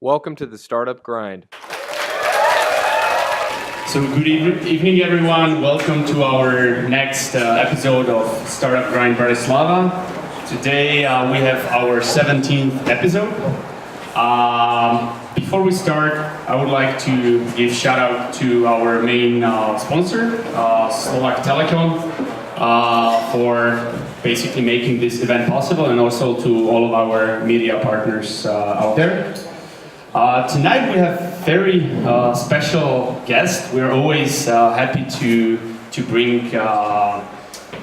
Welcome to the Startup Grind. So good evening, everyone. Welcome to our next episode of Startup Grind Bratislava. Today we have our 17th episode. Before we start, I would like to give shout out to our main sponsor, Slovak Telecom, for basically making this event possible, and also to all of our media partners out there. Tonight we have very special guest. We're always happy to bring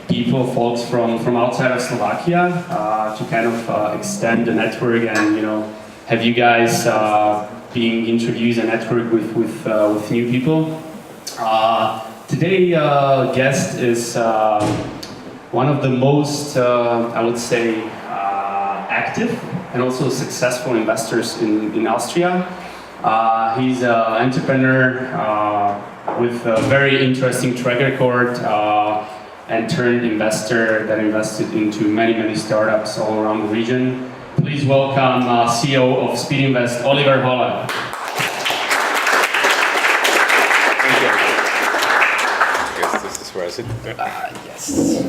people, folks from outside of Slovakia, to kind of extend the network and have you guys being introduced and network with new people. Today guest is one of the most I would say active and also successful investors in Austria. He's an entrepreneur with a very interesting track record and turned investor that invested into many startups all around the region. Please welcome CEO of Speedinvest, Oliver Holle. Thank you. I guess this is where I sit. Yes.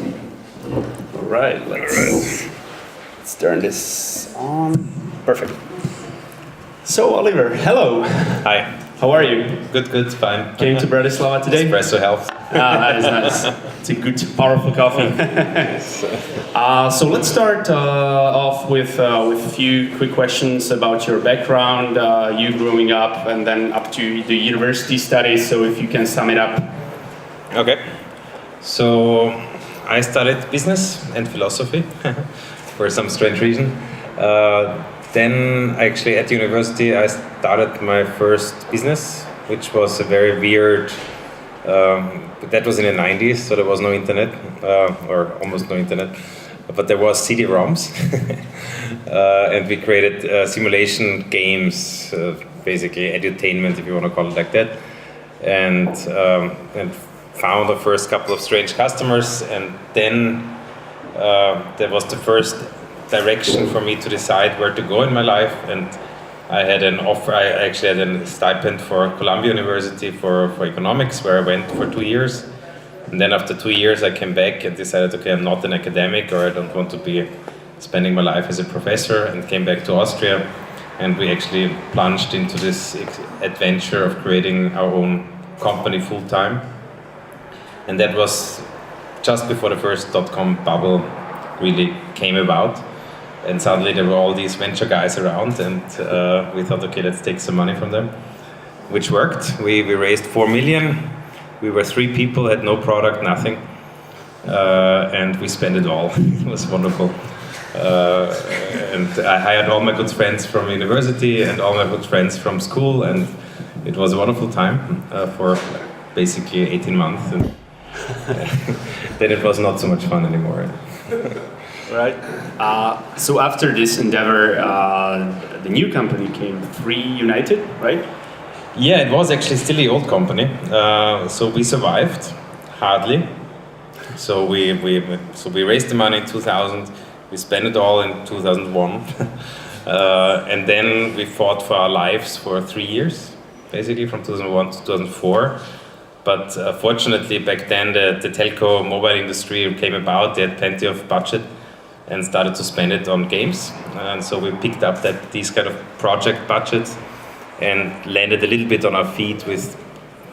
All right, let's turn this on. Perfect. So Oliver, hello. Hi. How are you? Good, fine. Came to Bratislava today? Espresso helps. That is nice. It's a good, powerful coffee. So let's start off with a few quick questions about your background, you growing up, and then up to the university studies. So if you can sum it up. Okay. So I studied business and philosophy for some strange reason. Then actually at university I started my first business, which was a very weird, that was in the 90s, so there was no internet, or almost no internet, but there was CD-ROMs, and we created simulation games, basically edutainment if you want to call it like that, and found the first couple of strange customers, and then there was the first direction for me to decide where to go in my life, and I had an offer. I actually had a stipend for Columbia University for economics, where I went for 2 years, and then after 2 years I came back and decided, okay, I'm not an academic, or I don't want to be spending my life as a professor, and came back to Austria, and we actually plunged into this adventure of creating our own company full-time, and that was just before the first .com bubble really came about. And suddenly there were all these venture guys around, and we thought, okay, let's take some money from them, which worked. We raised 4 million. We were 3 people, had no product, nothing, and we spent it all. It was wonderful. And I hired all my good friends from university and all my good friends from school, and it was a wonderful time for basically 18 months. And then it was not so much fun anymore. Right. So after this endeavor, the new company came, 3 United, right? Yeah, it was actually still the old company. So we survived, hardly. So we raised the money in 2000. We spent it all in 2001, and then we fought for our lives for 3 years, basically from 2001 to 2004. But fortunately, back then the telco mobile industry came about. They had plenty of budget and started to spend it on games, and so we picked up these kind of project budgets and landed a little bit on our feet with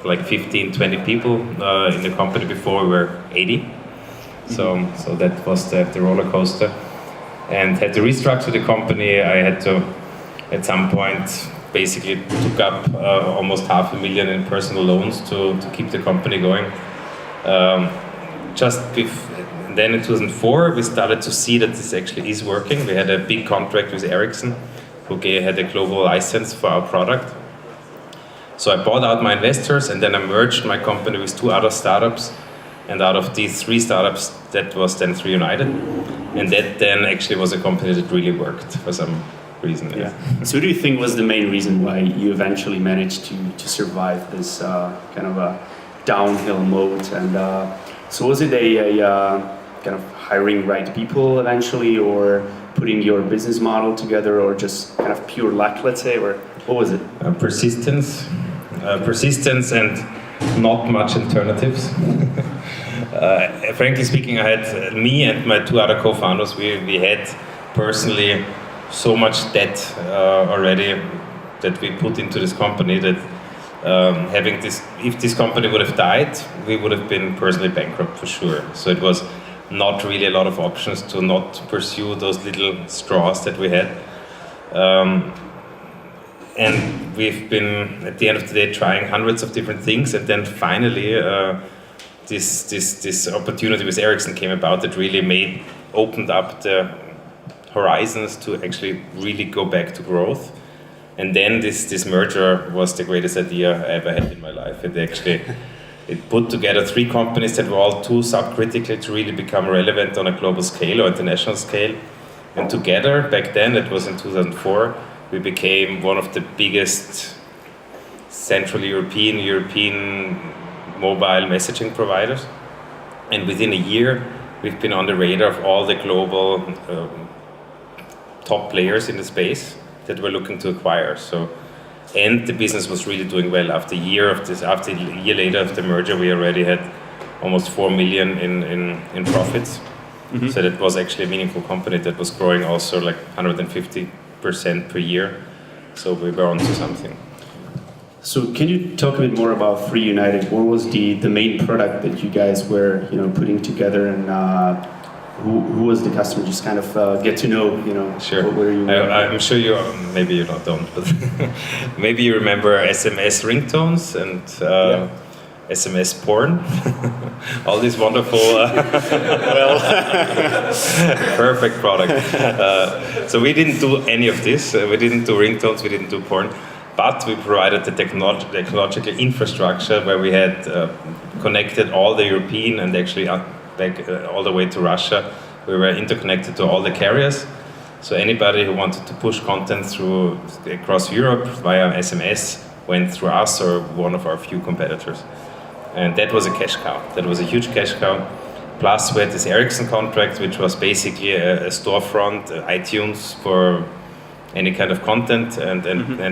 like 15, 20 people in the company. Before we were 80, so that was the roller coaster, and had to restructure the company. I had to, at some point, basically took up almost $500,000 in personal loans to keep the company going. Then in 2004, we started to see that this actually is working. We had a big contract with Ericsson, who had a global license for our product. So I bought out my investors, and then I merged my company with 2 other startups. And out of these 3 startups, that was then 3 United. And that then actually was a company that really worked for some reason. Yeah. So what do you think was the main reason why you eventually managed to survive this kind of a downhill mode? And so was it a kind of hiring right people eventually, or putting your business model together, or just kind of pure luck, let's say? Or What was it? Persistence and not much alternatives. Frankly speaking, I had me and my two other co-founders. We had personally so much debt already that we put into this company that if this company would have died, we would have been personally bankrupt for sure. So it was not really a lot of options to not pursue those little straws that we had. And we've been, at the end of the day, trying hundreds of different things, and then finally this opportunity with Ericsson came about that really opened up the horizons to actually really go back to growth. And then this merger was the greatest idea I ever had in my life. It put together three companies that were all too subcritical to really become relevant on a global scale or international scale. And together, back then, it was in 2004, we became one of the biggest Central European mobile messaging providers. And within a year, we've been on the radar of all the global top players in the space that we're looking to acquire. And the business was really doing well. After a year later of the merger, we already had almost 4 million in profits. Mm-hmm. So that was actually a meaningful company that was growing also like 150% per year. So we were onto something. So can you talk a bit more about Free United? What was the main product that you guys were putting together, and who was the customer? Just kind of get to know, Sure. Where you I'm sure you, maybe you don't, but maybe you remember SMS ringtones and SMS porn. All these wonderful, perfect product. So we didn't do any of this. We didn't do ringtones, we didn't do porn. But we provided the technological infrastructure where we had connected all the European and actually back all the way to Russia. We were interconnected to all the carriers. So anybody who wanted to push content across Europe via SMS went through us or one of our few competitors. And that was a cash cow. That was a huge cash cow. Plus we had this Ericsson contract, which was basically a storefront, iTunes for any kind of content, and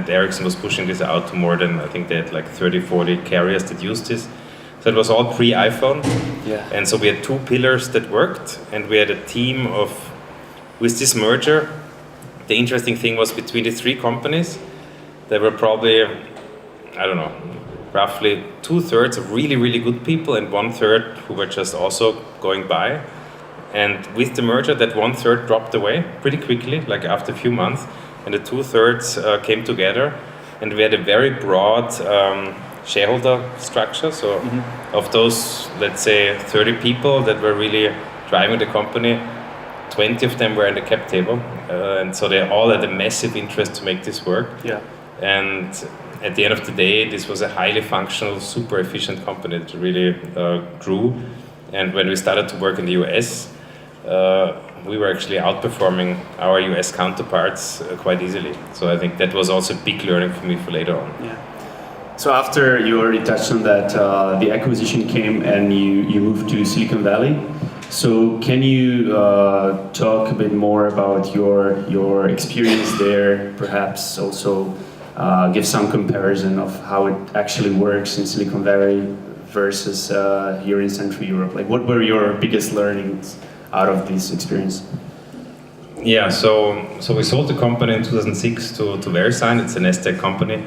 Ericsson was pushing this out to more than, I think they had like 30, 40 carriers that used this. So it was all pre-iPhone. Yeah. And so we had two pillars that worked, and we had a team with this merger, the interesting thing was between the three companies, there were probably, I don't know, roughly 2/3 of really, really good people and 1/3 who were just also going by. And with the merger, that 1/3 dropped away pretty quickly, like after a few months. And the 2/3 came together, and we had a very broad shareholder structure. So of those, let's say, 30 people that were really driving the company, 20 of them were in the cap table. And so they all had a massive interest to make this work. Yeah. And at the end of the day, this was a highly functional, super efficient company that really grew. And when we started to work in the US, we were actually outperforming our US counterparts quite easily. So I think that was also a big learning for me for later on. Yeah. So after you already touched on that, the acquisition came and you moved to Silicon Valley. So can you talk a bit more about your experience there, perhaps also give some comparison of how it actually works in Silicon Valley versus here in Central Europe? Like, what were your biggest learnings out of this experience? Yeah, so we sold the company in 2006 to VeriSign. It's a Nasdaq company.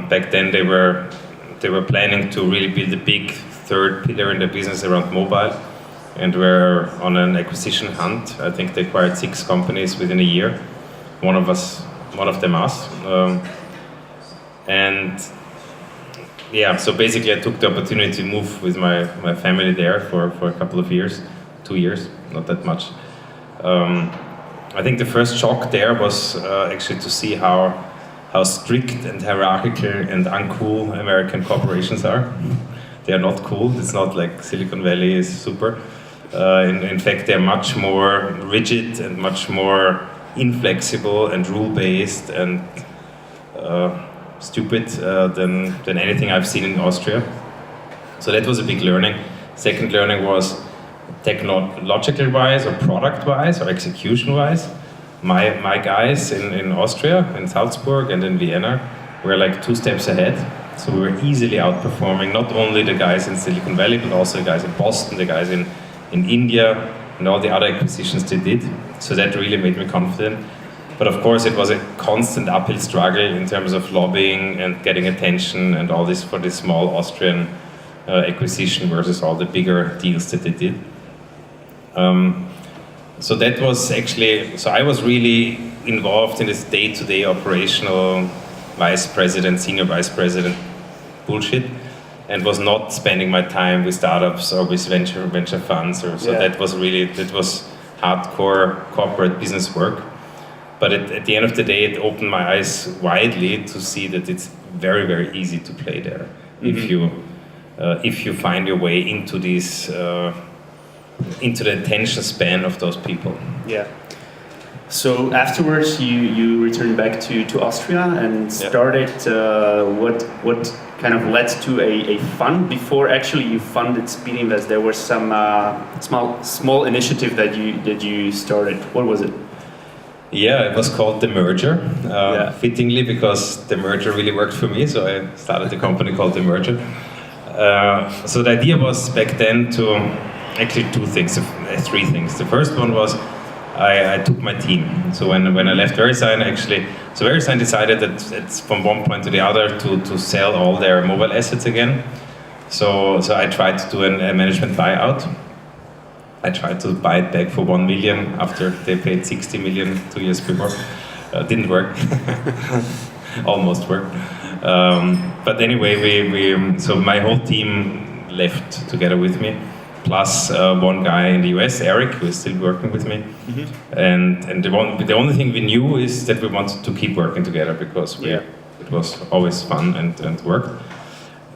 Back then they were planning to really build a big third pillar in the business around mobile, and we're on an acquisition hunt. I think they acquired 6 companies within a year. One of them us. And yeah, so basically I took the opportunity to move with my family there for a couple of years, 2 years, not that much. I think the first shock there was actually to see how strict and hierarchical and uncool American corporations are. They are not cool. It's not like Silicon Valley is super. In fact, they're much more rigid and much more inflexible and rule-based and stupid than anything I've seen in Austria. So that was a big learning. Second learning was technological-wise or product-wise or execution-wise. my guys in Austria, in Salzburg and in Vienna, were like 2 steps ahead. So we were easily outperforming not only the guys in Silicon Valley, but also the guys in Boston, the guys in India, and all the other acquisitions they did. So that really made me confident. But of course, it was a constant uphill struggle in terms of lobbying and getting attention and all this for this small Austrian acquisition versus all the bigger deals that they did. So that was actually, so I was really involved in this day-to-day operational vice president, senior vice president bullshit, and was not spending my time with startups or with venture funds. That was hardcore corporate business work. But at the end of the day, it opened my eyes widely to see that it's very, very easy to play there if you find your way into these into the attention span of those people. Yeah. So afterwards, you returned back to Austria and started what kind of led to a fund before actually you funded Speedinvest. There was some small initiative that you started. What was it? Yeah, it was called The Merger, fittingly because The Merger really worked for me, so I started a company called The Merger. So the idea was back then to actually 3 things. The first one was I took my team. So when I left VeriSign, so VeriSign decided that it's from one point to the other to sell all their mobile assets again. So I tried to do a management buyout. I tried to buy it back for 1 million after they paid 60 million 2 years before. Didn't work. Almost worked. But anyway, so my whole team left together with me, plus one guy in the US, Eric, who is still working with me. Mm-hmm. And the only thing we knew is that we wanted to keep working together because it was always fun and worked.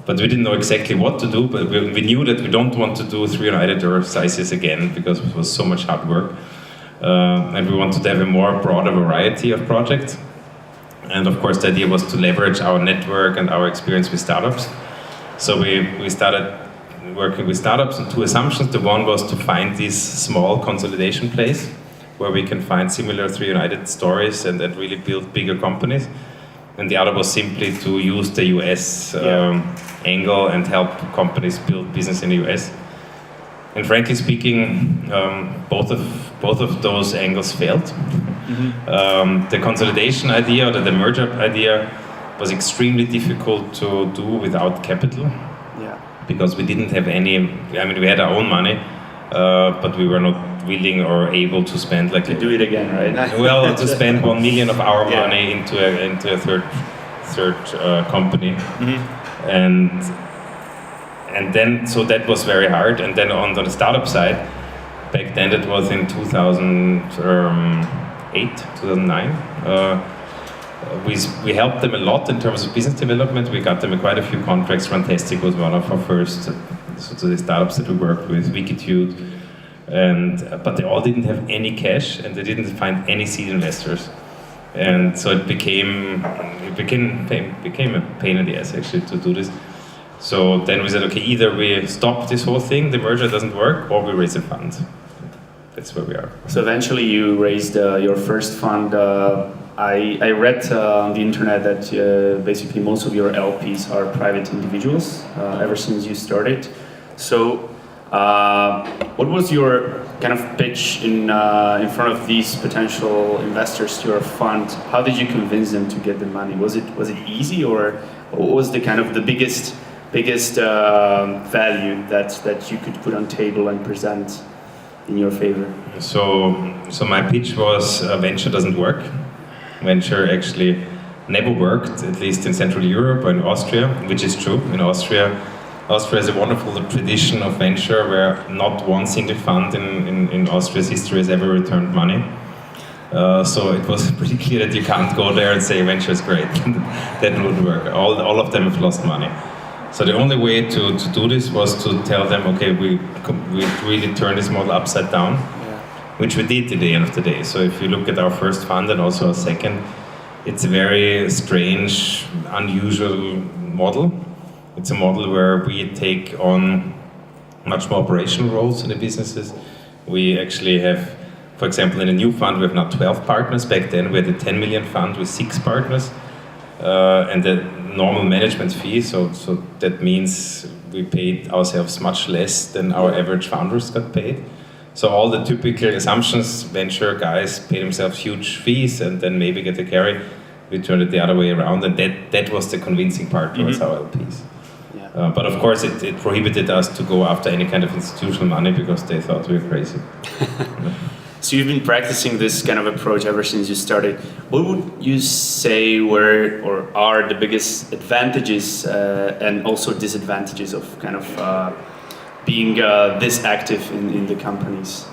But we didn't know exactly what to do, but we knew that we don't want to do 3 United or sizes again because it was so much hard work. And we wanted to have a more broader variety of projects. And of course the idea was to leverage our network and our experience with startups. So we started working with startups on 2 assumptions. The one was to find this small consolidation place where we can find similar 3 United stories and then really build bigger companies. And the other was simply to use the US angle and help companies build business in the US. And frankly speaking, both of those angles failed. Mm-hmm. The consolidation idea or the merger idea was extremely difficult to do without capital. Because we didn't have any, we had our own money, but we were not willing or able to spend to do it again, right? Well, to spend 1 million of our money into a third company, mm-hmm. and then so that was very hard. And then on the startup side, back then it was in 2008, 2009. We helped them a lot in terms of business development. We got them quite a few contracts. Fantastic was one of our first the startups that we worked with, Wikitude, but they all didn't have any cash and they didn't find any seed investors, and so it became a pain in the ass actually to do this. So then we said, okay, either we stop this whole thing, the merger doesn't work, or we raise a fund. That's where we are. So eventually you raised your first fund. I read on the internet that basically most of your LPs are private individuals ever since you started. So what was your kind of pitch in front of these potential investors to your fund? How did you convince them to get the money? Was it easy, or what was the kind of the biggest value that you could put on table and present in your favor? So my pitch was venture doesn't work. Venture actually never worked, at least in Central Europe or in Austria, which is true. In Austria has a wonderful tradition of venture where not one single fund in Austria's history has ever returned money. So it was pretty clear that you can't go there and say venture is great. That wouldn't work. All of them have lost money. So the only way to do this was to tell them, okay, we really turn this model upside down. Which we did at the end of the day. So if you look at our first fund and also our second, it's a very strange, unusual model. It's a model where we take on much more operational roles in the businesses. We actually have For example, in a new fund, we have now 12 partners. Back then, we had a 10 million fund with 6 partners, and the normal management fee. So that means we paid ourselves much less than our average founders got paid. So all the typical assumptions, venture guys pay themselves huge fees and then maybe get a carry. We turned it the other way around, and that was the convincing part towards our LPs. Yeah. But of course, it prohibited us to go after any kind of institutional money because they thought we were crazy. So you've been practicing this kind of approach ever since you started. What would you say were or are the biggest advantages and also disadvantages of kind of being this active in the companies?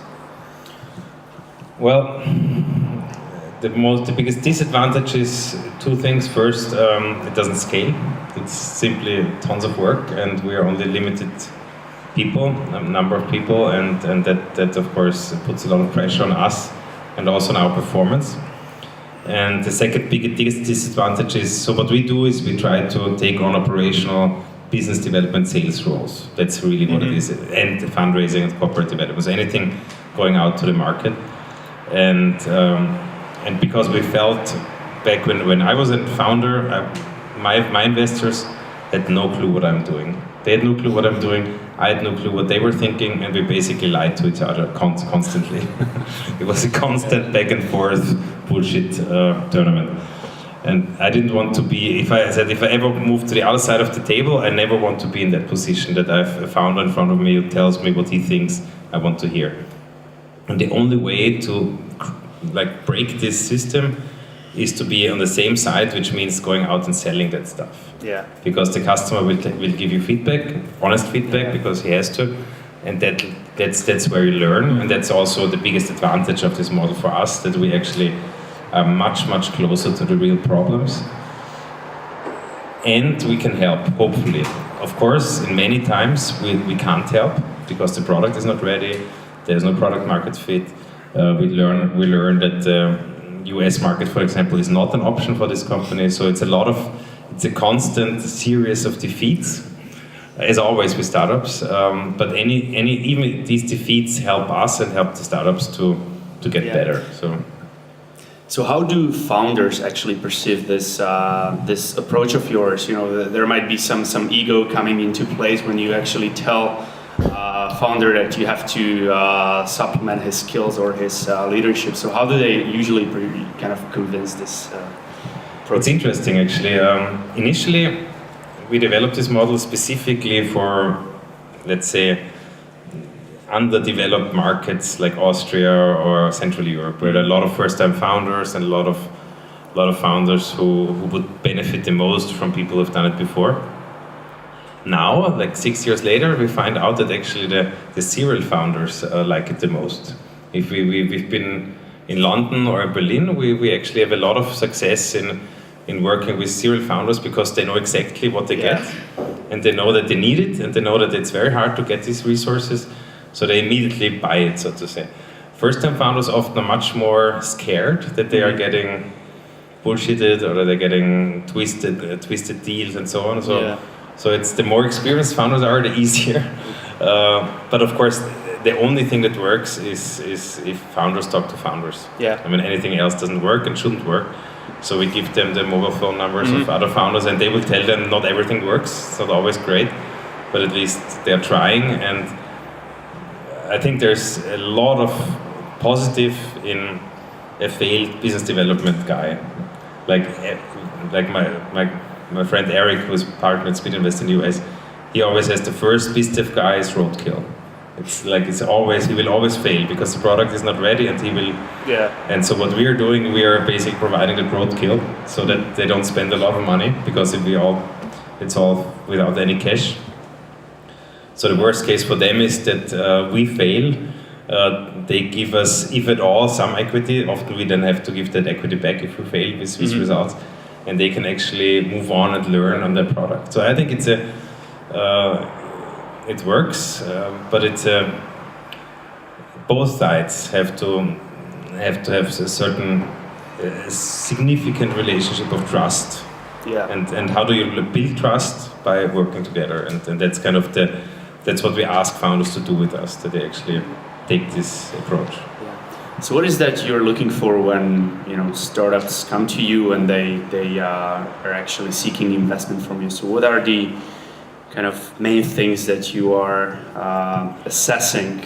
Well, the biggest disadvantage is 2 things. First, it doesn't scale. It's simply tons of work, and we are only limited people, a number of people, and that of course puts a lot of pressure on us and also on our performance. And the second biggest disadvantage is, so what we do is we try to take on operational business development sales roles. That's really what it is, and fundraising and corporate development, so anything going out to the market. And because we felt back when I was a founder, my investors had no clue what I'm doing. They had no clue what I'm doing. I had no clue what they were thinking, and we basically lied to each other constantly. It was a constant back and forth bullshit tournament. And I didn't want to be, if I ever move to the other side of the table, I never want to be in that position that I have a founder in front of me who tells me what he thinks I want to hear. And the only way to break this system is to be on the same side, which means going out and selling that stuff. Yeah. Because the customer will give you feedback, honest feedback, because he has to, and that's where you learn, and that's also the biggest advantage of this model for us, that we actually are much closer to the real problems, and we can help, hopefully. Of course, in many times we can't help because the product is not ready, there's no product market fit. We learn that the US market, for example, is not an option for this company. So it's a constant series of defeats, as always with startups. But even these defeats help us and help the startups to get better. So how do founders actually perceive this this approach of yours? You know, there might be some ego coming into place when you actually tell founder that you have to supplement his skills or his leadership. So how do they usually kind of convince this approach? It's interesting, actually. Initially, we developed this model specifically for, let's say, underdeveloped markets like Austria or Central Europe, where there are a lot of first-time founders and a lot of founders who would benefit the most from people who've done it before. Now, like 6 years later, we find out that actually the serial founders like it the most. If we've been in London or in Berlin, we actually have a lot of success in working with serial founders because they know exactly what they get, and they know that they need it, and they know that it's very hard to get these resources, so they immediately buy it, so to say. First-time founders often are much more scared that they are getting bullshitted or that they're getting twisted deals and so on. So it's the more experienced founders are, the easier. But of course, the only thing that works is if founders talk to founders. Yeah. I mean, anything else doesn't work and shouldn't work. So we give them the mobile phone numbers of other founders, and they will tell them not everything works. It's not always great, but at least they're trying. And I think there's a lot of positive in a failed business development guy. Like my friend Eric, who's partner at Speedinvest in the US, he always has the first BizDev guy is roadkill. He will always fail because the product is not ready, and he will. Yeah. And so what we are doing, we are basically providing the roadkill so that they don't spend a lot of money, because it's all without any cash. So the worst case for them is that we fail. They give us, if at all, some equity. Often we then have to give that equity back if we fail with results, and they can actually move on and learn on their product. So I think it works, but it's both sides have to have a certain significant relationship of trust. Yeah. And how do you build trust? By working together, and that's kind of that's what we ask founders to do with us, that they actually take this approach. So what is that you're looking for when startups come to you and they are actually seeking investment from you? So what are the kind of main things that you are assessing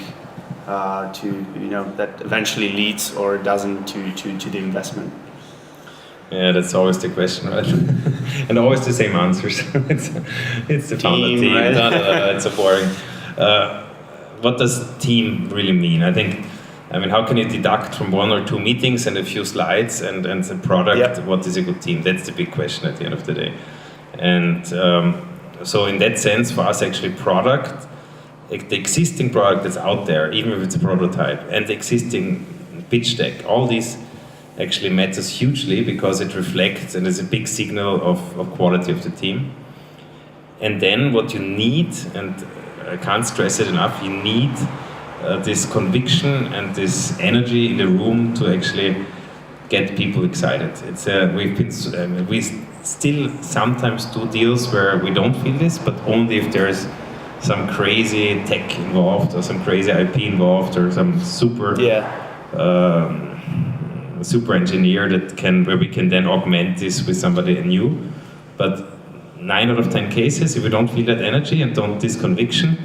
that eventually leads or doesn't to the investment? Yeah, that's always the question, right? And always the same answers. it's the founder team. Right? No, it's so boring. What does team really mean? I mean, how can you deduct from 1 or 2 meetings and a few slides and the product, what is a good team? That's the big question at the end of the day. And so in that sense, for us actually product, the existing product that's out there, even if it's a prototype, and the existing pitch deck, all these actually matters hugely because it reflects and is a big signal of quality of the team. And then what you need, and I can't stress it enough, you need this conviction and this energy in the room to actually get people excited. We still sometimes do deals where we don't feel this, but only if there's some crazy tech involved or some crazy IP involved or some super super engineer where we can then augment this with somebody new. But 9 out of 10 cases, if we don't feel that energy and don't this conviction,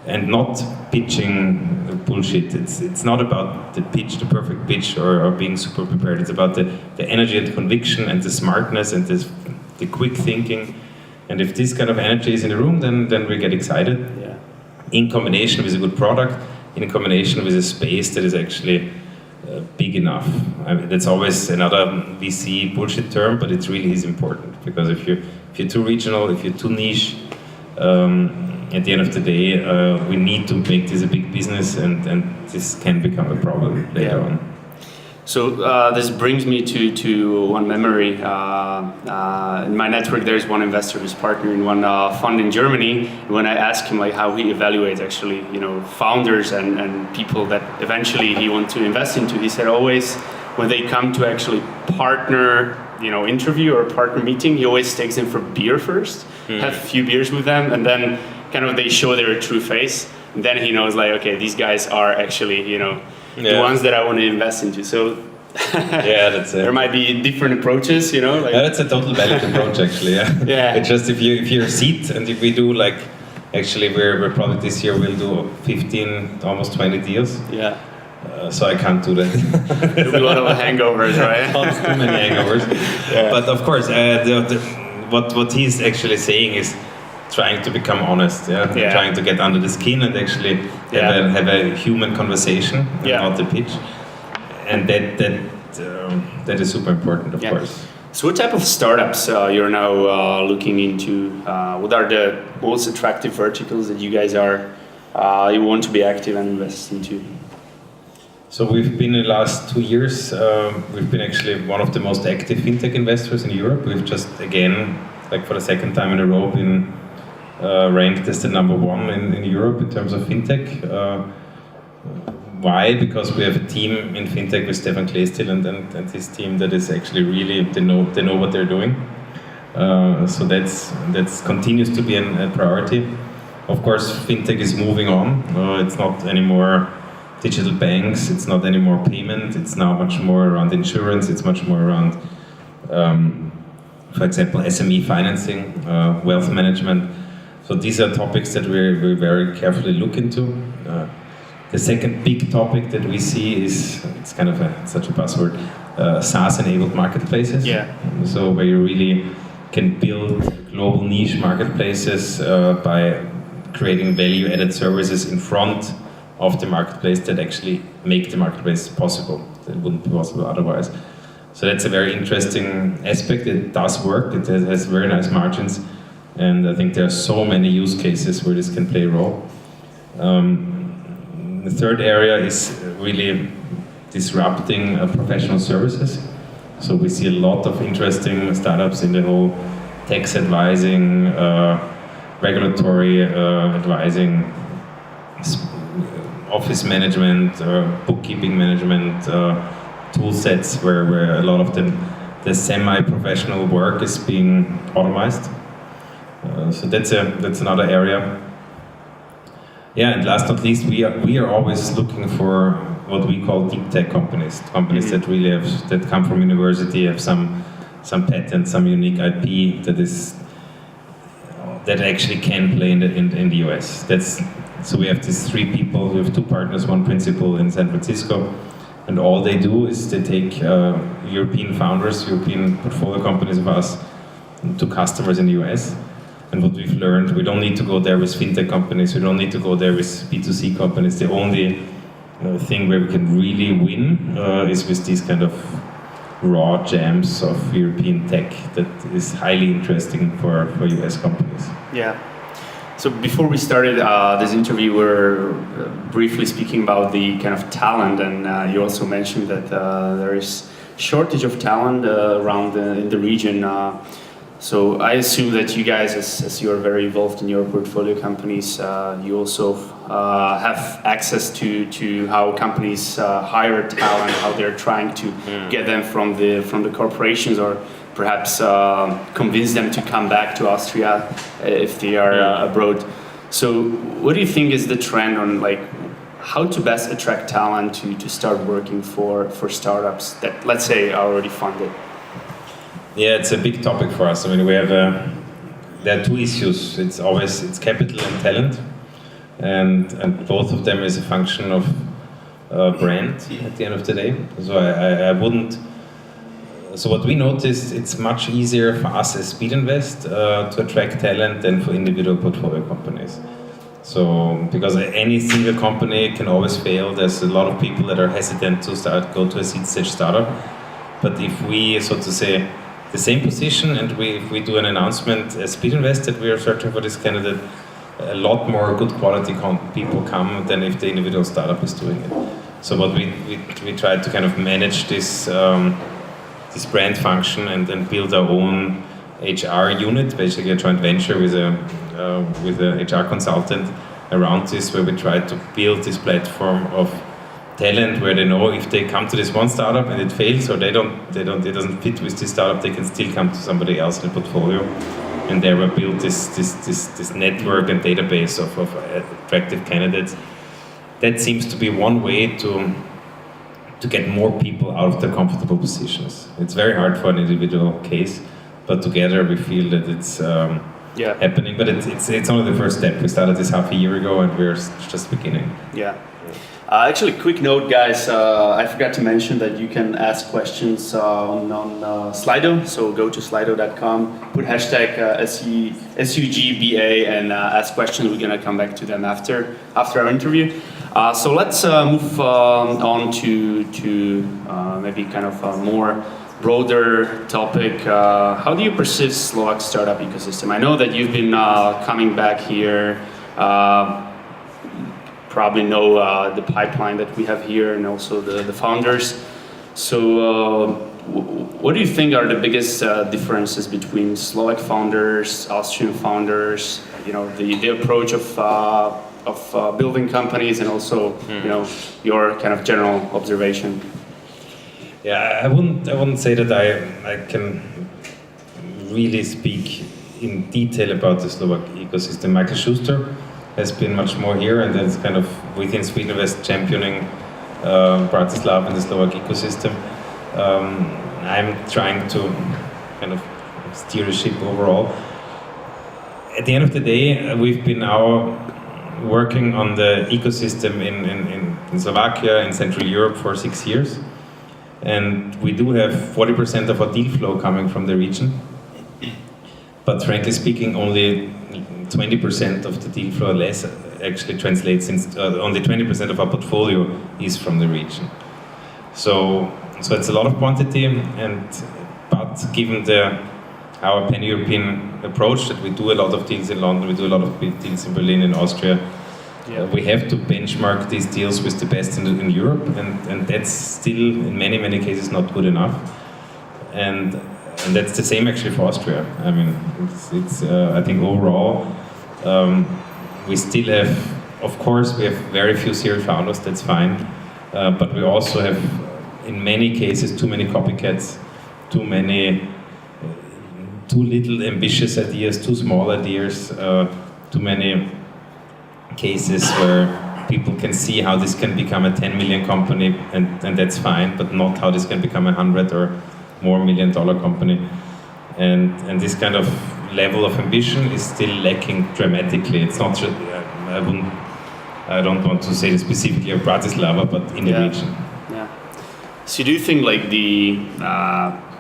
and not pitching bullshit. It's not about the pitch, the perfect pitch, or being super prepared. It's about the energy and the conviction and the smartness and the quick thinking. And if this kind of energy is in the room, then we get excited. Yeah. In combination with a good product, in combination with a space that is actually big enough. I mean, that's always another VC bullshit term, but it really is important, because if you're too regional, if you're too niche, at the end of the day, we need to make this a big business, and this can become a problem later on. So this brings me to one memory. In my network, there's one investor who's partnering in one fund in Germany. When I asked him how he evaluates actually, founders and people that eventually he wants to invest into, he said always when they come to actually partner, interview or partner meeting, he always takes them for beer first, have a few beers with them, and then kind of they show their true face. And then he knows okay, these guys are actually, the ones that I want to invest into. So that's it. There might be different approaches, that's a total valid approach, actually. Yeah. It's just if you're a seat, and if we do actually we're probably this year we'll do 15, almost 20 deals. Yeah. So I can't do that. There'll be a lot of hangovers, right? Too many hangovers. Yeah. But of course, what he's actually saying is trying to become honest, trying to get under the skin and actually have a human conversation about the pitch, and that is super important, of course. So what type of startups you're now looking into? What are the most attractive verticals that you guys you want to be active and invest into? So we've been in the last 2 years, we've been actually one of the most active fintech investors in Europe. We've just again, for the second time in a row, been ranked as the number 1 in Europe in terms of fintech. Why? Because we have a team in fintech with Stefan Kleestil and his team that is actually really, they know what they're doing. So that's continues to be a priority. Of course, fintech is moving on. It's not anymore digital banks, it's not anymore payment, it's now much more around insurance, it's much more around, for example, SME financing, wealth management. So these are topics that we very carefully look into. The second big topic that we see is, it's kind of such a buzzword, SaaS-enabled marketplaces. Yeah. So where you really can build global niche marketplaces by creating value-added services in front of the marketplace that actually make the marketplace possible. That wouldn't be possible otherwise. So that's a very interesting aspect. It does work. It has very nice margins. And I think there are so many use cases where this can play a role. The third area is really disrupting professional services. So we see a lot of interesting startups in the whole tax advising, regulatory advising, office management, bookkeeping management, tool sets where a lot of the semi-professional work is being automized. So that's another area. Yeah, and last not least, we are always looking for what we call deep tech companies that really that come from university, have some patent, some unique IP that actually can play in the US. So we have these 3 people, we have 2 partners, 1 principal in San Francisco, and all they do is they take European founders, European portfolio companies of us to customers in the US. And what we've learned, we don't need to go there with fintech companies, we don't need to go there with B2C companies. The only thing where we can really win is with these kind of raw gems of European tech that is highly interesting for US companies. Yeah. So before we started this interview, we were briefly speaking about the kind of talent, and you also mentioned that there is shortage of talent around in the region. So I assume that you guys, as you are very involved in your portfolio companies, you also have access to how companies hire talent, how they're trying to get them from the corporations, or perhaps convince them to come back to Austria if they are abroad. So what do you think is the trend on like how to best attract talent to start working for startups that, let's say, are already funded? Yeah, it's a big topic for us. I mean, there are 2 issues. It's capital and talent, and both of them is a function of brand at the end of the day. So I wouldn't. So what we noticed, it's much easier for us as Speedinvest to attract talent than for individual portfolio companies. So because any single company can always fail. There's a lot of people that are hesitant to go to a seed stage startup. But if we, so to say, the same position, and if we do an announcement as Speedinvest that we are searching for this candidate, a lot more good quality people come than if the individual startup is doing it. So what we try to kind of manage this brand function and then build our own HR unit, basically a joint venture with a HR consultant around this, where we try to build this platform of talent where they know if they come to this one startup and it fails, or it doesn't fit with this startup, they can still come to somebody else in the portfolio, and there we build this network and database of attractive candidates. That seems to be one way to get more people out of their comfortable positions. It's very hard for an individual case, but together we feel that it's happening. But it's only the first step. We started this half a year ago, and we're just beginning. Yeah. Actually, quick note, guys. I forgot to mention that you can ask questions on Slido. So go to slido.com, put hashtag SUGBA, and ask questions. We're gonna come back to them after our interview. So let's move on to maybe kind of a more broader topic. How do you perceive Slovak startup ecosystem? I know that you've been coming back here. Probably know the pipeline that we have here and also the founders. So what do you think are the biggest differences between Slovak founders, Austrian founders, you know, the approach of building companies, and also you know, your kind of general observation? Yeah, I wouldn't say that I can really speak in detail about the Slovak ecosystem. Michael Schuster has been much more here, and that's kind of within Speedinvest championing Bratislava and the Slovak ecosystem. I'm trying to kind of steer the ship overall. At the end of the day, we've been now working on the ecosystem in Slovakia, in Central Europe for 6 years. And we do have 40% of our deal flow coming from the region. But frankly speaking, only 20% of the deal flow less actually translates into, only 20% of our portfolio is from the region. So it's a lot of quantity, but given our pan-European approach, that we do a lot of deals in London, we do a lot of big deals in Berlin, in Austria, we have to benchmark these deals with the best in Europe, and that's still in many cases not good enough. And that's the same actually for Austria. I mean, it's I think overall we still have, of course, we have very few serial founders. That's fine, but we also have, in many cases, too many copycats, too little ambitious ideas, too small ideas, too many cases where people can see how this can become a 10 million company, and that's fine, but not how this can become a 100 or more $1 million company. And this kind of level of ambition is still lacking dramatically. It's not just, I don't want to say this specifically of Bratislava, but in the region. Yeah. So do you think like the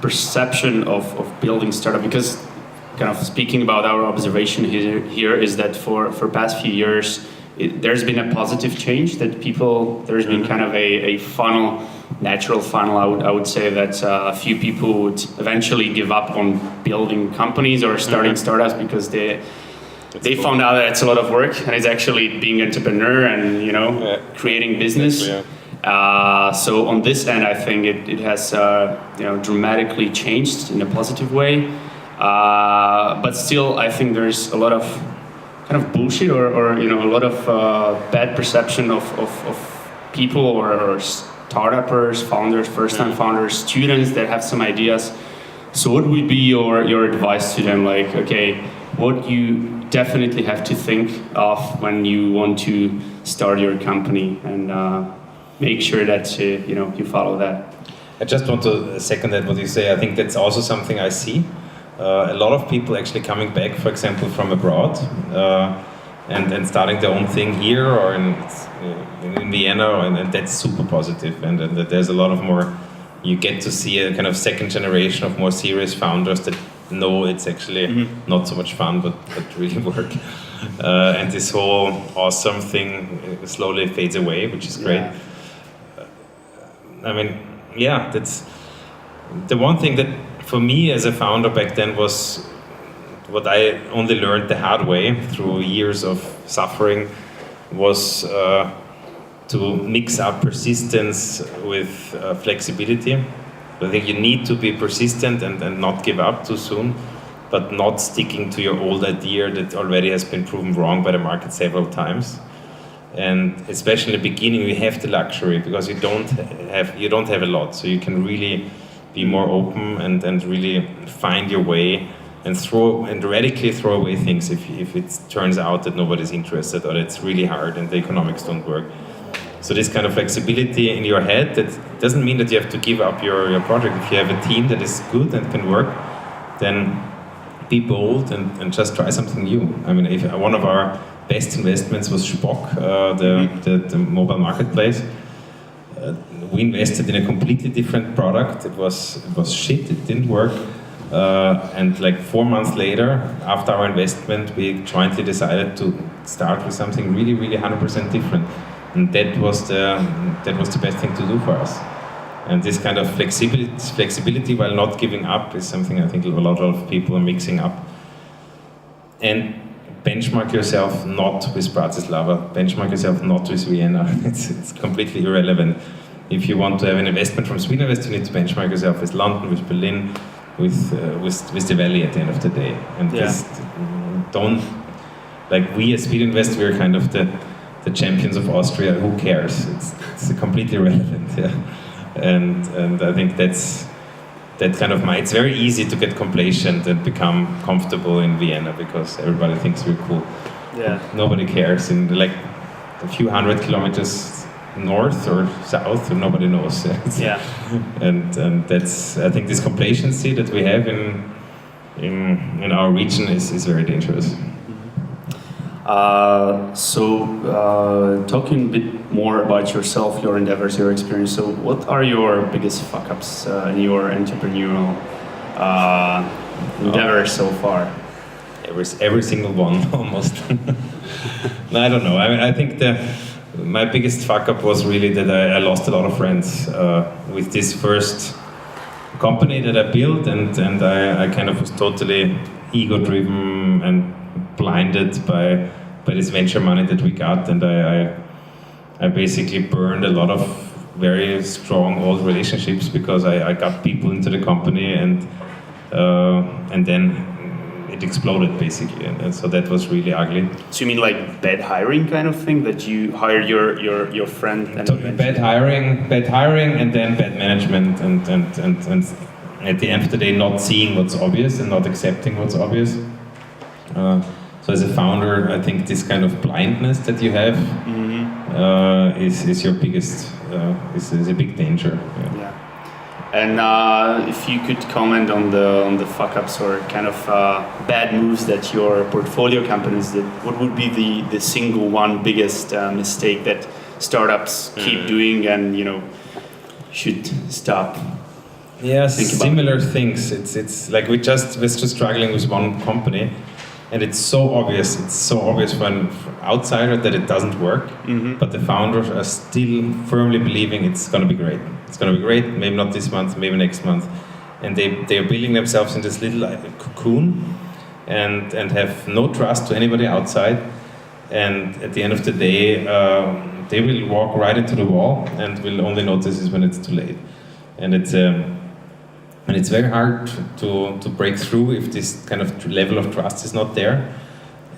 perception of building startup, because kind of speaking about our observation here is that for past few years, there's been a positive change that there's been kind of a funnel, natural funnel. I would say that a few people would eventually give up on building companies or starting startups because they found out that it's a lot of work and it's actually being entrepreneur and creating business. So on this end, I think it has dramatically changed in a positive way. But still, I think there's a lot of kind of bullshit or a lot of bad perception of people or startuppers, founders, first-time founders, students that have some ideas. So what would be your advice to them? Like, okay, what you definitely have to think of when you want to start your company, and make sure that you follow that. I just want to second that what you say. I think that's also something I see. A lot of people actually coming back, for example, from abroad and starting their own thing here or in Vienna, and that's super positive. And there's a lot of more, you get to see a kind of second generation of more serious founders that know it's actually not so much fun, but really work. And this whole awesome thing slowly fades away, which is great. I mean, that's the one thing that for me as a founder back then was what I only learned the hard way through years of suffering was to mix up persistence with flexibility. I think you need to be persistent and not give up too soon, but not sticking to your old idea that already has been proven wrong by the market several times. And especially in the beginning, you have the luxury because you don't have a lot, so you can really be more open and really find your way and radically throw away things if it turns out that nobody's interested or it's really hard and the economics don't work. So this kind of flexibility in your head, that doesn't mean that you have to give up your project. If you have a team that is good and can work, then be bold and just try something new. I mean, if one of our best investments was Spock, the mobile marketplace. We invested in a completely different product. It was shit. It didn't work. And like 4 months later, after our investment, we jointly decided to start with something really, really 100% different. And that was the best thing to do for us. And this kind of flexibility while not giving up is something I think a lot of people are mixing up. And benchmark yourself not with Bratislava, benchmark yourself not with Vienna. It's completely irrelevant. If you want to have an investment from Speedinvest, you need to benchmark yourself with London, with Berlin, with the Valley at the end of the day. And just don't, like we at Speedinvest, we're kind of the champions of Austria. Who cares? It's completely irrelevant. And I think that's that kind of it's very easy to get complacent and become comfortable in Vienna because everybody thinks we're cool. Yeah. Nobody cares in like a few 100 kilometers north or south, nobody knows. And that's, I think this complacency that we have in our region is very dangerous. Talking a bit more about yourself, your endeavors, your experience. So, what are your biggest fuck-ups in your entrepreneurial endeavors so far? Every single one, almost. No, I don't know. I mean, I think my biggest fuck-up was really that I lost a lot of friends with this first company that I built, and I kind of was totally ego-driven and blinded by this venture money that we got, and I basically burned a lot of very strong old relationships because I got people into the company and then it exploded basically, and so that was really ugly. So you mean like bad hiring kind of thing, that you hired your friend? And bad hiring, and then bad management, and at the end of the day, not seeing what's obvious and not accepting what's obvious. So as a founder, I think this kind of blindness that you have is your biggest, is a big danger. Yeah. And if you could comment on the fuck-ups or kind of bad moves that your portfolio companies did, what would be the single one biggest mistake that startups keep doing and should stop? Yeah, similar things. It's like we're just struggling with one company, and it's so obvious. It's so obvious for an outsider that it doesn't work. But the founders are still firmly believing it's going to be great. It's going to be great. Maybe not this month, maybe next month, and they are building themselves in this little cocoon, and have no trust to anybody outside. And at the end of the day, they will walk right into the wall, and will only notice it when it's too late. And it's very hard to break through if this kind of level of trust is not there.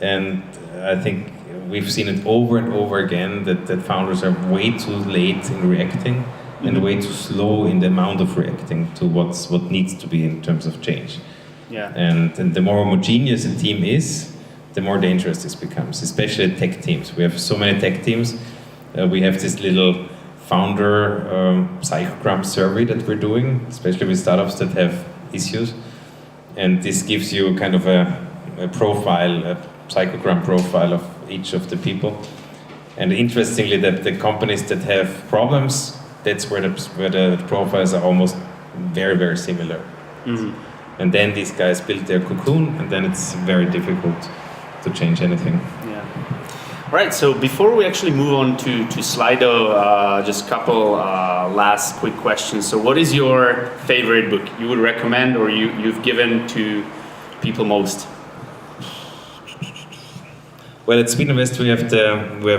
And I think we've seen it over and over again that founders are way too late in reacting and way too slow in the amount of reacting to what needs to be in terms of change. Yeah. And the more homogeneous a team is, the more dangerous this becomes, especially tech teams. We have so many tech teams. We have this little founder psychogram survey that we're doing, especially with startups that have issues. And this gives you kind of a profile, a psychogram profile of each of the people. And interestingly, that the companies that have problems, that's where the profiles are almost very, very similar. And then these guys build their cocoon, and then it's very difficult to change anything. Yeah. All right, so before we actually move on to Slido, just a couple last quick questions. So what is your favorite book you would recommend or you've given to people most? Well, at Speedinvest we have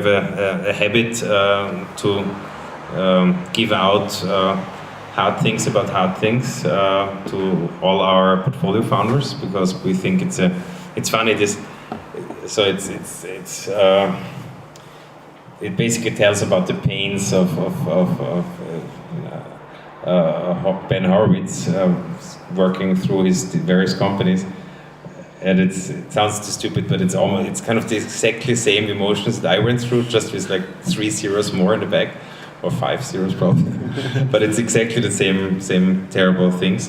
a habit to give out hard things about hard things to all our portfolio founders, because we think it's funny this. So it basically tells about the pains of Ben Horowitz working through his various companies, and it sounds too stupid, but it's kind of the exactly same emotions that I went through, just with like 3 zeros more in the back, or 5 zeros probably, but it's exactly the same terrible things.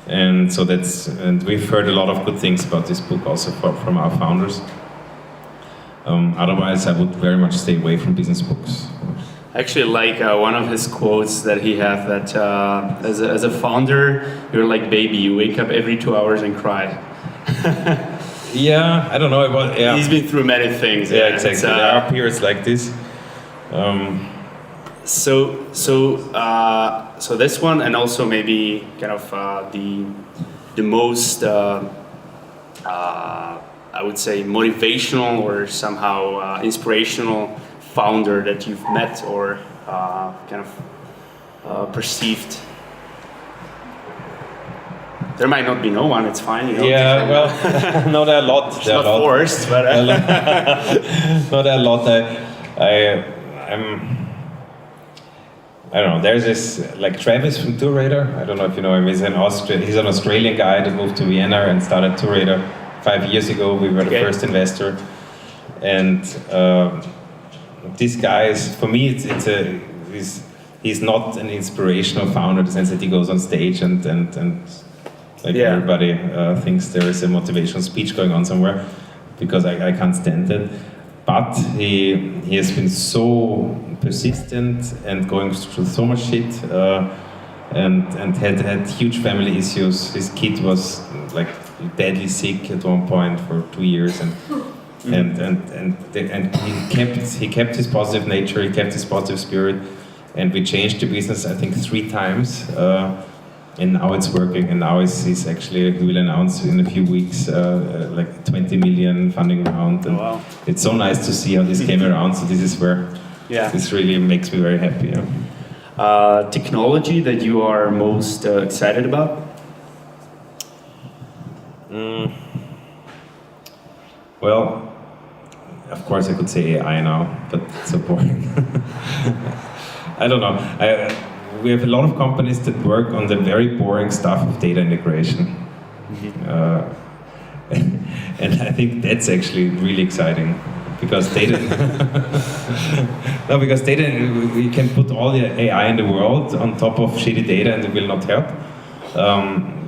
And so and we've heard a lot of good things about this book also from our founders. Otherwise, I would very much stay away from business books. I actually like one of his quotes that he has that as a founder, you're like baby, you wake up every 2 hours and cry. Yeah, I don't know about. Yeah. He's been through many things. Yeah, exactly. There are periods like this. So this one, and also maybe kind of the most I would say motivational or somehow inspirational founder that you've met or kind of perceived. There might not be no one. It's fine. Yeah, well, no, there are a lot. It's not forced, but no, there are a lot. I don't know. There's this like Travis from TourRadar. I don't know if you know him. He's an Australian guy that moved to Vienna and started TourRadar 5 years ago. We were the first investor, and this guy is, for me, he's not an inspirational founder in the sense that he goes on stage and everybody thinks there is a motivational speech going on somewhere, because I can't stand it. But he has been so persistent and going through so much shit, and had huge family issues. His kid was like deadly sick at one point for 2 years, and he kept his positive nature, he kept his positive spirit, and we changed the business I think 3 times, and now it's working. And now he's actually, he will announce in a few weeks like 20 million funding round. And it's so nice to see how this came around. So this is where this really makes me very happy. Yeah. Technology that you are most excited about? Well, of course I could say AI now, but it's so boring. I don't know. We have a lot of companies that work on the very boring stuff of data integration. And I think that's actually really exciting because data. No, because data, we can put all the AI in the world on top of shitty data and it will not help.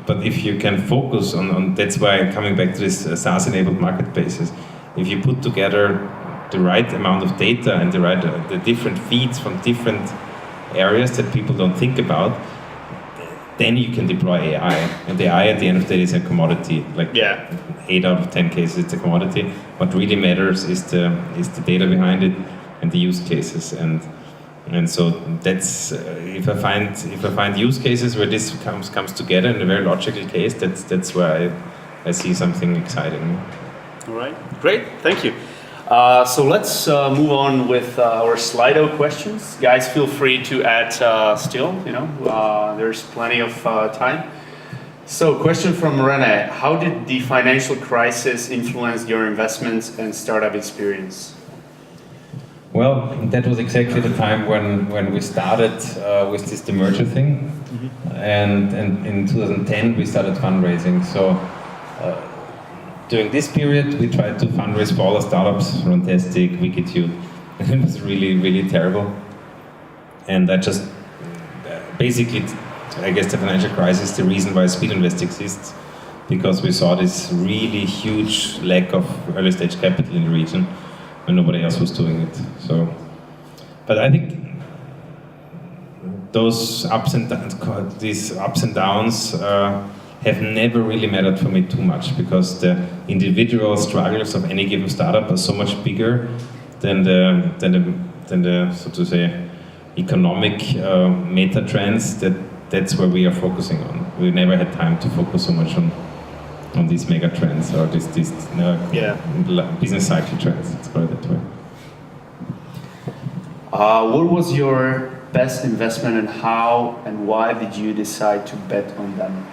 But if you can focus on that's why coming back to this SaaS-enabled marketplaces, if you put together the right amount of data and the different feeds from different areas that people don't think about, then you can deploy AI. And the AI at the end of the day is a commodity. Like 8 out of 10 cases, it's a commodity. What really matters is the data behind it and the use cases. And so that's if I find use cases where this comes together in a very logical case, that's where I see something exciting. All right, great, thank you. So let's move on with our Slido questions. Guys, feel free to add still. There's plenty of time. So, question from Rene: how did the financial crisis influence your investments and startup experience? Well, that was exactly the time when we started with this demerger thing, and in 2010 we started fundraising. So during this period we tried to fundraise smaller startups, Runtastic, Wikitude, and it was really, really terrible. And that just basically, I guess the financial crisis is the reason why Speedinvest exists, because we saw this really huge lack of early stage capital in the region when nobody else was doing it. So, but I think these ups and downs have never really mattered for me too much, because the individual struggles of any given startup are so much bigger than the so to say economic meta trends that's where we are focusing on. We never had time to focus so much on these mega trends or these business cycle trends, let's call it that way. What was your best investment and how and why did you decide to bet on them?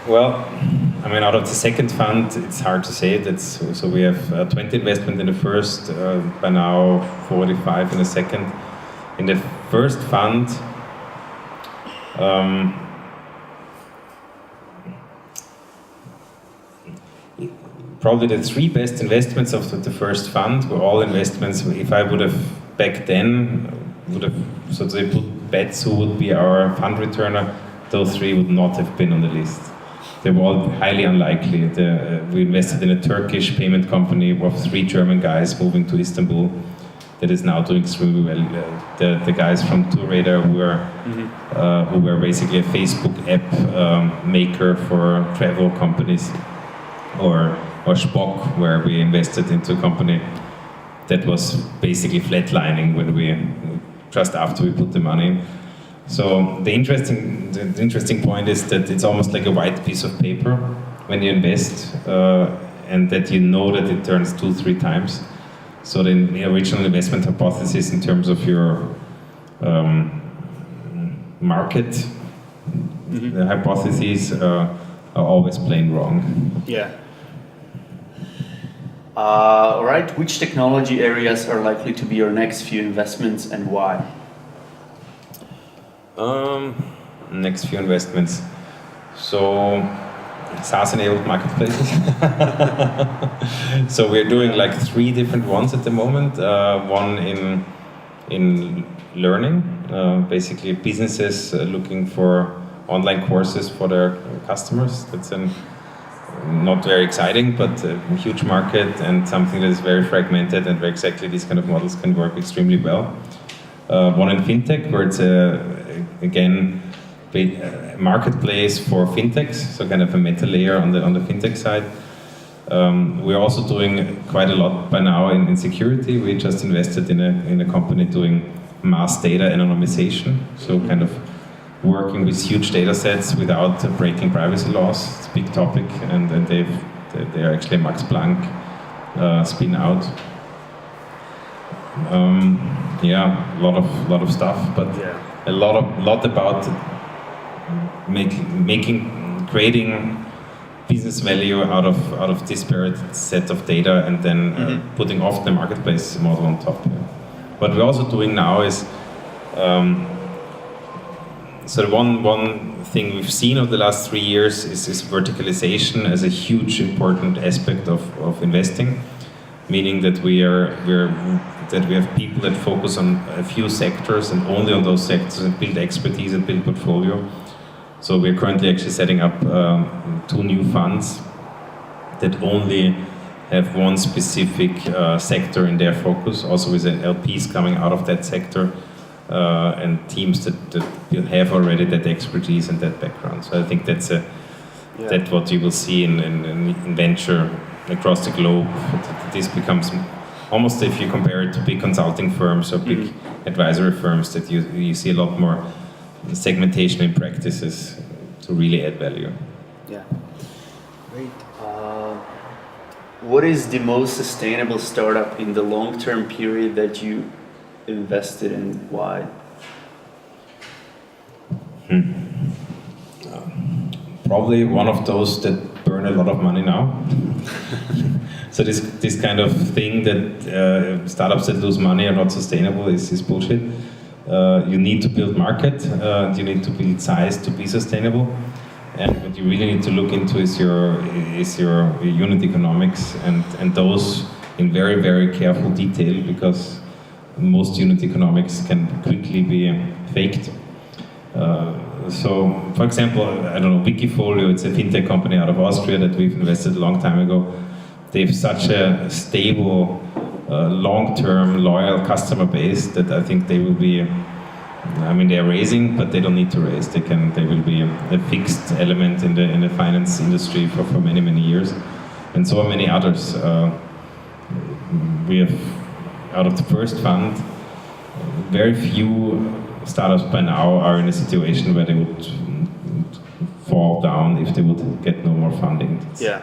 Well, I mean, out of the second fund, it's hard to say. So we have 20 investment in the first, by now 45 in the second. In the first fund, probably the 3 best investments of the first fund were all investments. If I would have back then so to say put bets who would be our fund returner, those 3 would not have been on the list. They were all highly unlikely. We invested in a Turkish payment company of 3 German guys moving to Istanbul that is now doing extremely well. The guys from TourRadar who were basically a Facebook app maker for travel companies, or Spock, where we invested into a company that was basically flatlining just after we put the money in. So the interesting point is that it's almost like a white piece of paper when you invest, and that you know that it turns 2-3 times. So the original investment hypothesis in terms of your market the hypotheses are always plain wrong. Yeah. All right. Which technology areas are likely to be your next few investments and why? Next few investments. So, SaaS-enabled marketplaces. So we're doing like 3 different ones at the moment. One in learning, basically businesses looking for online courses for their customers. That's not very exciting, but a huge market and something that is very fragmented, and where exactly these kind of models can work extremely well. One in fintech, where it's again a marketplace for fintechs, so kind of a meta layer on the fintech side. We're also doing quite a lot by now in security. We just invested in a company doing mass data anonymization, so kind of working with huge data sets without breaking privacy laws. It's a big topic, and they are actually a Max Planck spin out. A lot of stuff, but a lot about creating business value out of disparate set of data, and then putting off the marketplace model on top. What we're also doing now is So the one thing we've seen over the last 3 years is verticalization as a huge important aspect of investing, meaning that we have people that focus on a few sectors and only on those sectors and build expertise and build portfolio. So we're currently actually setting up 2 new funds that only have one specific sector in their focus, also with LPs coming out of that sector and teams that have already that expertise and that background. So I think that's what you will see in venture across the globe. This becomes almost, if you compare it to big consulting firms or big advisory firms, that you see a lot more segmentation in practices to really add value. Yeah. Great. What is the most sustainable startup in the long-term period that you invested in? Why? Probably one of those that burn a lot of money now. So this kind of thing that startups that lose money are not sustainable is bullshit. You need to build market, you need to build size to be sustainable. And what you really need to look into is your unit economics and those in very, very careful detail, because most unit economics can quickly be faked. So, for example, I don't know, Wikifolio, it's a fintech company out of Austria that we've invested a long time ago. They have such a stable, long-term, loyal customer base that I think they will be. I mean, they are raising, but they don't need to raise. They will be a fixed element in the finance industry for many, many years, and so are many others. We have, out of the first fund, very few startups by now are in a situation where they would fall down if they would get no more funding. Yeah.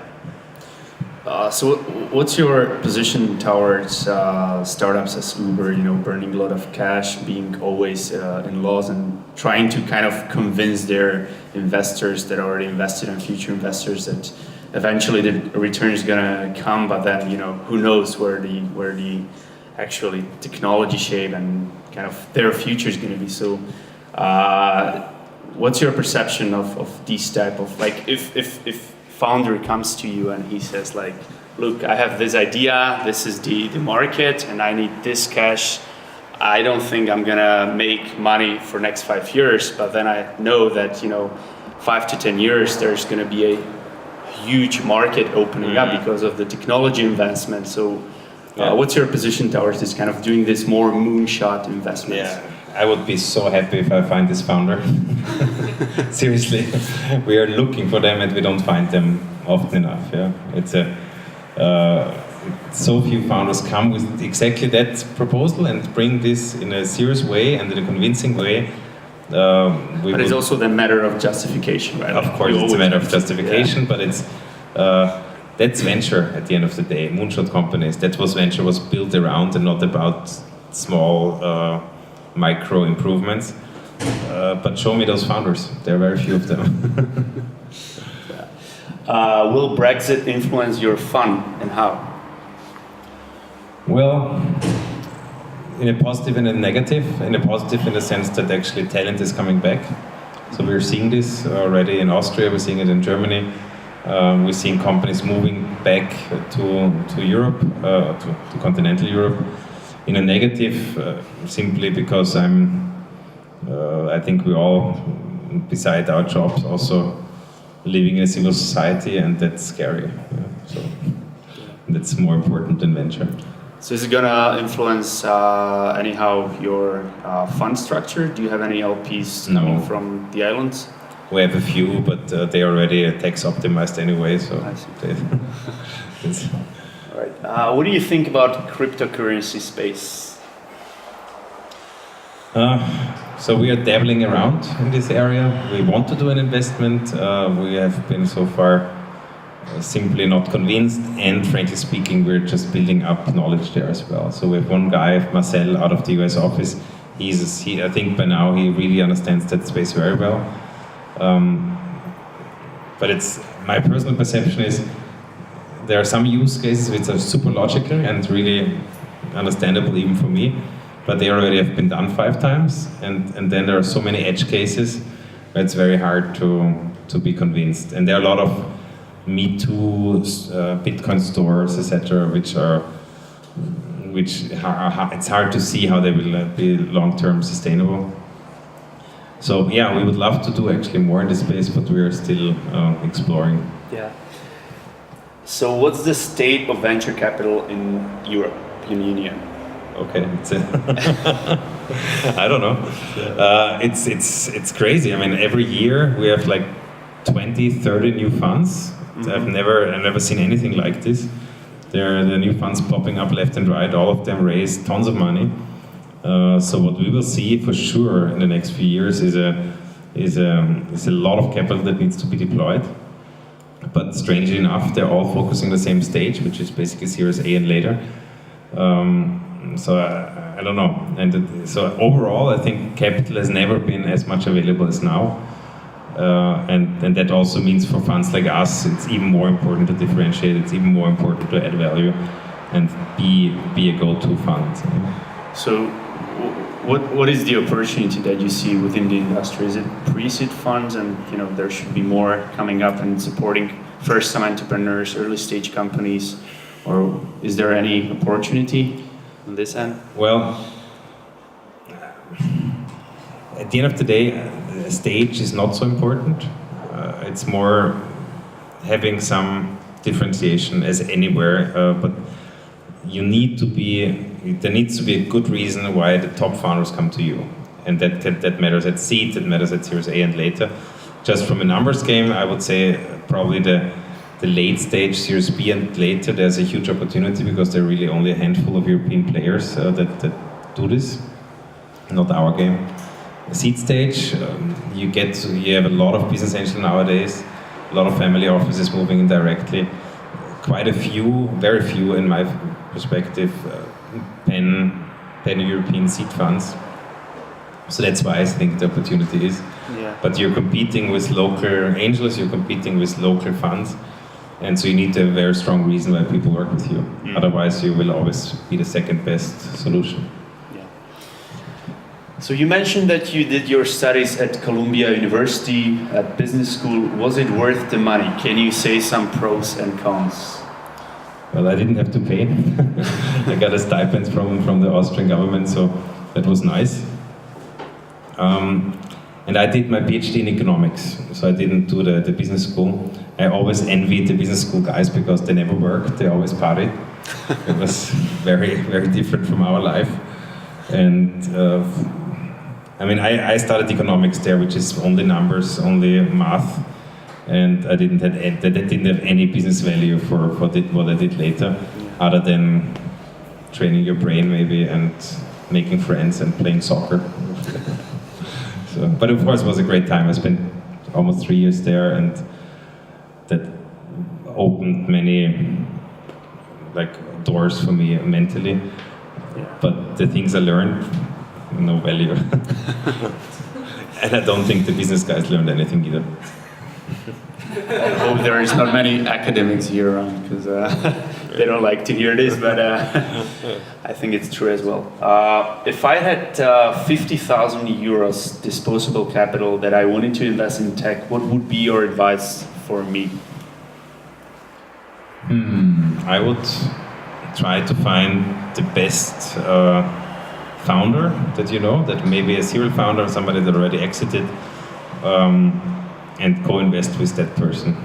So what's your position towards startups as Uber, burning a lot of cash, being always in loss and trying to kind of convince their investors that already invested and future investors that eventually the return is gonna come, but then, who knows where the actually technology shape and kind of their future is gonna be. So what's your perception of these type of, like, if founder comes to you and he says, like, look, I have this idea, this is the market, and I need this cash. I don't think I'm gonna make money for next 5 years, but then I know that 5 to 10 years there's gonna be a huge market opening up because of the technology investment. So what's your position towards this kind of doing this more moonshot investments? Yeah. I would be so happy if I find this founder. Seriously, we are looking for them and we don't find them often enough. Yeah, it's so few founders come with exactly that proposal and bring this in a serious way and in a convincing way. But it's also the matter of justification, right? Of course, it's a matter of justification, but it's that's venture at the end of the day. Moonshot companies. That was venture was built around and not about small. Micro improvements, but show me those founders. There are very few of them. Will Brexit influence your fund and how? Well, in a positive and a negative. In a positive in the sense that actually talent is coming back. So we're seeing this already in Austria, we're seeing it in Germany. We're seeing companies moving back to Europe, to continental Europe. In a negative, simply because I think we all, beside our jobs, also living in a civil society, and that's scary. Yeah. So that's more important than venture. So is it gonna influence anyhow your fund structure? Do you have any LPs coming from the islands? We have a few, but they're already tax optimized anyway. So. All right. What do you think about cryptocurrency space? So we are dabbling around in this area. We want to do an investment. We have been so far simply not convinced, and frankly speaking, we're just building up knowledge there as well. So we have one guy, Marcel, out of the US office. I think by now he really understands that space very well. But it's my personal perception is there are some use cases which are super logical and really understandable even for me, but they already have been done 5 times, and then there are so many edge cases it's very hard to be convinced. And there are a lot of Me Too Bitcoin stores, etc., which it's hard to see how they will be long-term sustainable. So yeah, we would love to do actually more in this space, but we are still exploring. Yeah. So what's the state of venture capital in European Union? Okay, I don't know. It's crazy. I mean, every year we have like 20, 30 new funds. Mm-hmm. I've never seen anything like this. There are the new funds popping up left and right. All of them raise tons of money. So what we will see for sure in the next few years is a lot of capital that needs to be deployed. But strangely enough, they're all focusing the same stage, which is basically Series A and later. So I don't know. And so overall, I think capital has never been as much available as now. And that also means for funds like us, it's even more important to differentiate. It's even more important to add value and be a go-to fund. So, what is the opportunity that you see within the industry? Is it pre-seed funds, and there should be more coming up and supporting first-time entrepreneurs, early-stage companies, or is there any opportunity on this end? Well, at the end of the day, stage is not so important. It's more having some differentiation as anywhere, but there needs to be a good reason why the top founders come to you, and that matters at seed, that matters at Series A and later. Just from a numbers game, I would say probably the late stage Series B and later, there's a huge opportunity because there are really only a handful of European players that do this. Not our game. Seed stage, you have a lot of business angels nowadays, a lot of family offices moving in directly. Quite a few, very few in my perspective, pan-European seed funds. So that's why I think the opportunity is. Yeah. But you're competing with local angels, you're competing with local funds, and so you need a very strong reason why people work with you. Otherwise you will always be the second best solution. So you mentioned that you did your studies at Columbia University, at business school. Was it worth the money? Can you say some pros and cons? Well, I didn't have to pay. I got a stipend from the Austrian government, so that was nice. And I did my PhD in economics, so I didn't do the business school. I always envied the business school guys because they never worked, they always partied. It was very, very different from our life. And I studied economics there, which is only numbers, only math, and that didn't have any business value for what I did later, other than training your brain maybe and making friends and playing soccer. But of course it was a great time. I spent almost 3 years there, and that opened many doors for me mentally. But the things I learned, no value. And I don't think the business guys learned anything either. I hope there is not many academics here around, because they don't like to hear this, but I think it's true as well. If I had 50,000 euros disposable capital that I wanted to invest in tech, what would be your advice for me? I would try to find the best founder that you know, that maybe a serial founder, somebody that already exited, and co-invest with that person.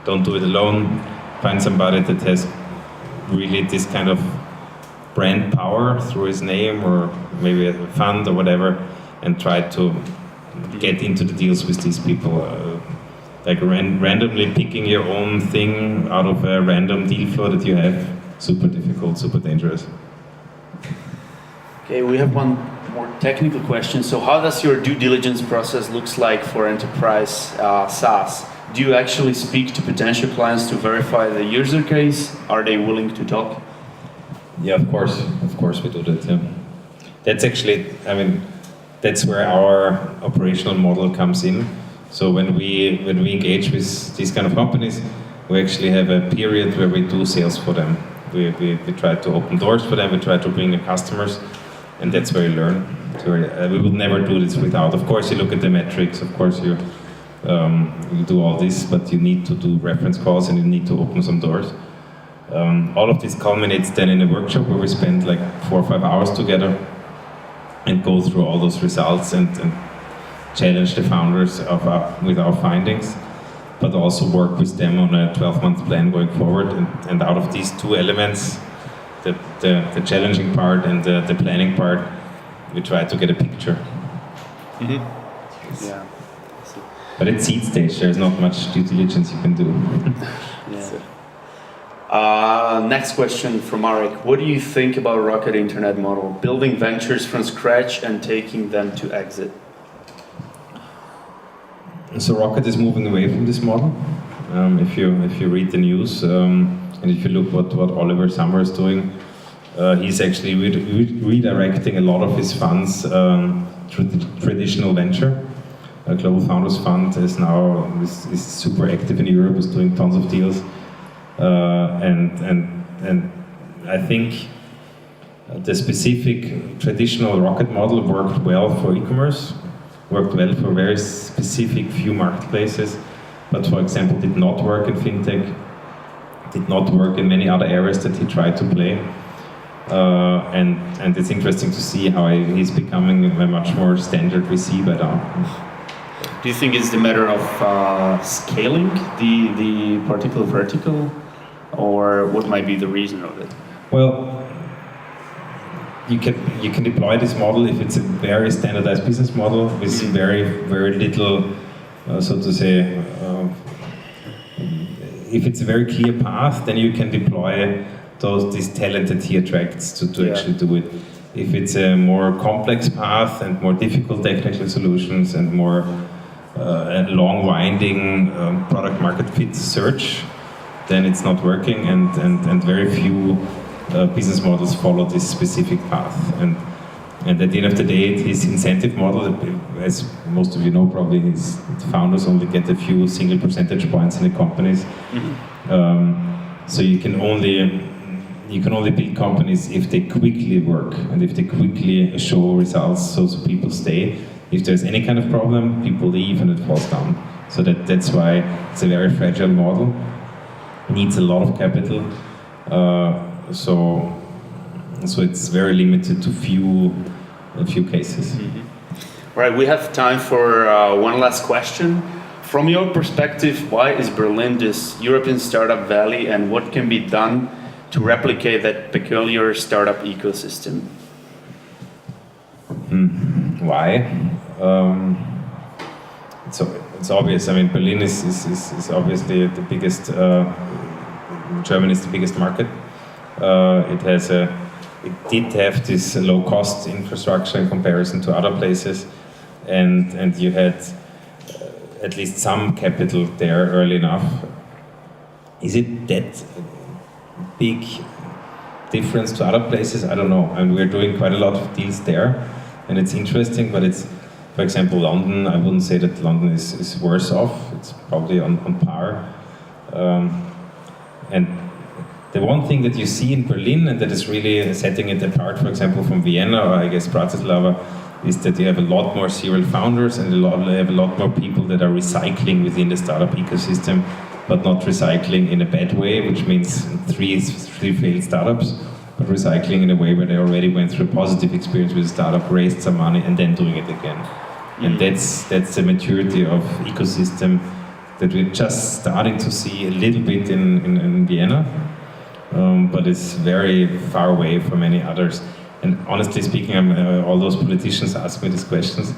Don't do it alone. Find somebody that has really this kind of brand power through his name, or maybe a fund or whatever, and try to get into the deals with these people. Randomly picking your own thing out of a random deal flow that you have, super difficult, super dangerous. Okay, we have one more technical question. So how does your due diligence process looks like for enterprise SaaS? Do you actually speak to potential clients to verify the user case? Are they willing to talk? Yeah, of course we do that. Yeah. That's actually, that's where our operational model comes in. So when we engage with these kind of companies, we actually have a period where we do sales for them. We try to open doors for them, we try to bring the customers, and that's where you learn. So we would never do this without. Of course, you look at the metrics. Of course, you do all this, but you need to do reference calls and you need to open some doors. All of this culminates then in a workshop where we spend like 4 or 5 hours together and go through all those results and challenge the founders with our findings, but also work with them on a 12-month plan going forward. And out of these two elements, the challenging part and the planning part, we try to get a picture. Yeah. But at seed stage, there's not much due diligence you can do. Next question from Marek. What do you think about Rocket Internet model? Building ventures from scratch and taking them to exit? So Rocket is moving away from this model. If you read the news and if you look what Oliver Sommer is doing, he's actually redirecting a lot of his funds through the traditional venture. Global Founders Fund is now is super active in Europe, is doing tons of deals, and I think the specific traditional Rocket model worked well for e-commerce, worked well for very specific few marketplaces, but for example did not work in fintech, did not work in many other areas that he tried to play. And it's interesting to see how he's becoming a much more standard VC by now. Do you think it's the matter of scaling the particular vertical, or what might be the reason of it? Well, you can deploy this model if it's a very standardized business model with very little, so to say. If it's a very clear path, then you can deploy these talent that he attracts to actually do it. If it's a more complex path and more difficult technical solutions and more long winding product market fit search, then it's not working, and very few business models follow this specific path. And at the end of the day, his incentive model, as most of you know probably, his founders only get a few single percentage points in the companies. So you can only build companies if they quickly work and if they quickly show results, so people stay. If there's any kind of problem, people leave and it falls down. So that's why it's a very fragile model. It needs a lot of capital. So it's very limited to a few cases. Right, we have time for one last question. From your perspective, why is Berlin this European startup valley, and what can be done to replicate that peculiar startup ecosystem? Why? It's obvious. I mean, Berlin is obviously the biggest. Germany is the biggest market. It did have this low-cost infrastructure in comparison to other places, and you had at least some capital there early enough. Is it that big difference to other places? I don't know. And we're doing quite a lot of deals there, and it's interesting, but it's, for example, London, I wouldn't say that London is worse off. It's probably on par. And the one thing that you see in Berlin, and that is really setting it apart, for example, from Vienna or I guess Bratislava, is that you have a lot more serial founders and you have a lot more people that are recycling within the startup ecosystem, but not recycling in a bad way, which means three failed startups, but recycling in a way where they already went through a positive experience with a startup, raised some money, and then doing it again. And that's the maturity of ecosystem that we're just starting to see a little bit in Vienna, but it's very far away from many others. And honestly speaking, all those politicians ask me these questions,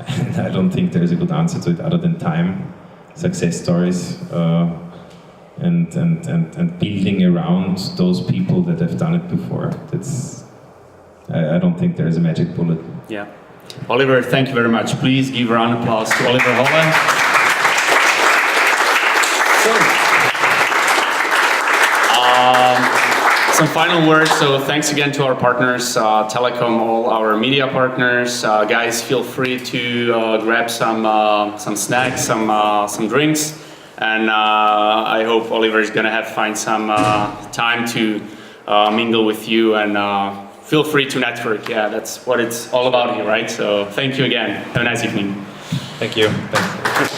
and I don't think there's a good answer to it other than time, success stories, and building around those people that have done it before. I don't think there is a magic bullet. Yeah. Oliver, thank you very much. Please give a round of applause to Oliver Holle. Some final words. So thanks again to our partners, Telecom, all our media partners. Guys, feel free to grab some snacks, some drinks, and I hope Oliver is gonna find some time to mingle with you and feel free to network. Yeah, that's what it's all about here, right? So thank you again. Have a nice evening. Thank you. Thanks.